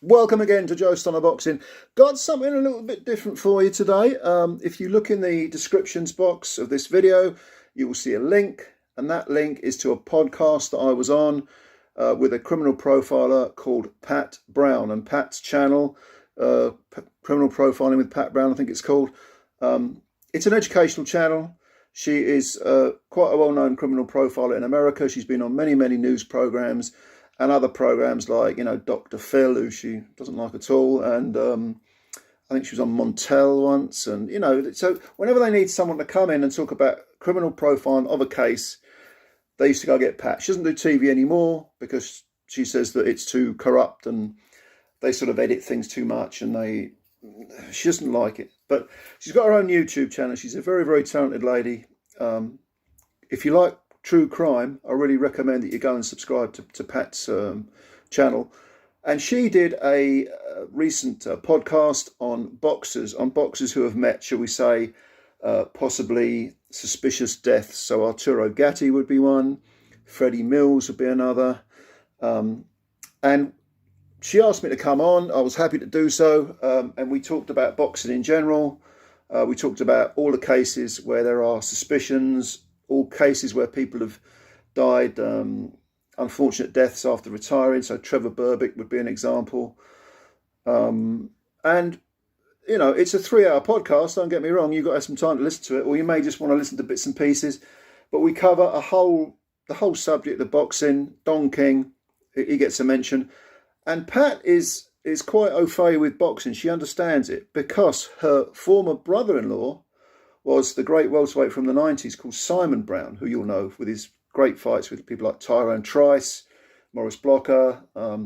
Welcome again to Joe Stunner Boxing. Got something a little bit different for you today. If you look in the descriptions box of this video, you will see a link, and that link is to a podcast that I was on with a criminal profiler called Pat Brown, and Pat's channel, Criminal Profiling with Pat Brown, I think it's called. It's an educational channel. She is quite a well-known criminal profiler in America. She's been on many news programs and other programs like, Dr. Phil, who she doesn't like at all. And I think she was on Montel once. And, so whenever they need someone to come in and talk about criminal profiling of a case, they used to go get Pat. She doesn't do TV anymore because she says that it's too corrupt and they sort of edit things too much and she doesn't like it. But she's got her own YouTube channel. She's a very talented lady. If you like true crime, I really recommend that you go and subscribe to Pat's channel. And she did a recent podcast on boxers who have met, shall we say, possibly suspicious deaths. So Arturo Gatti would be one, Freddie Mills would be another. And she asked me to come on. I was happy to do so. And we talked about boxing in general. We talked about all the cases where there are suspicions, all cases where people have died unfortunate deaths after retiring. So Trevor Berbick would be an example. And, it's a 3-hour podcast. Don't get me wrong. You've got to have some time to listen to it, or you may just want to listen to bits and pieces. But we cover the whole subject of boxing. Don King, he gets a mention. And Pat is quite au fait with boxing. She understands it because her former brother-in-law was the great welterweight from the 90s called Simon Brown, who you'll know with his great fights with people like Tyrone Trice, Maurice Blocker.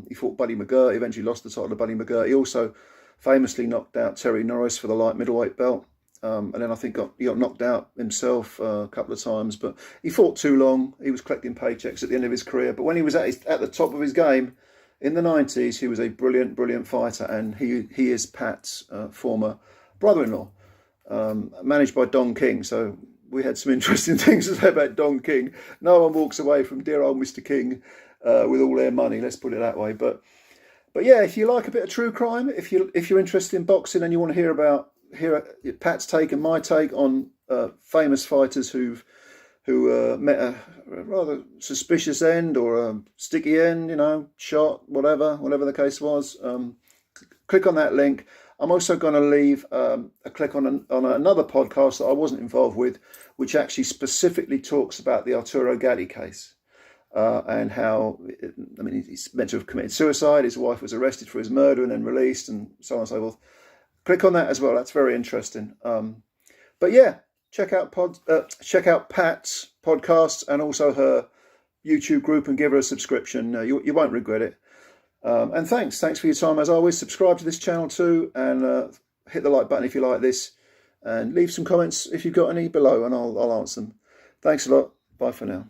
He fought Buddy McGirt, eventually lost the title to Buddy McGirt. He also famously knocked out Terry Norris for the light middleweight belt. And then I think he got knocked out himself a couple of times. But he fought too long. He was collecting paychecks at the end of his career. But when he was at the top of his game in the 90s, he was a brilliant fighter. And he is Pat's former brother-in-law. Managed by Don King, so we had some interesting things to say about Don King. No one walks away from dear old Mr. King with all their money, let's put it that way. But yeah, if you like a bit of true crime, if you're interested in boxing and you want to hear Pat's take and my take on famous fighters who met a rather suspicious end or a sticky end, shot, whatever the case was, click on that link. I'm also going to leave a click on another podcast that I wasn't involved with, which actually specifically talks about the Arturo Gatti case and how, he's meant to have committed suicide. His wife was arrested for his murder and then released, and so on and so forth. Click on that as well. That's very interesting. But yeah, check out Pat's podcast and also her YouTube group and give her a subscription. You won't regret it. And thanks for your time as always. Subscribe to this channel too, and hit the like button if you like this, and leave some comments if you've got any below, and I'll answer them. Thanks a lot. Bye for now.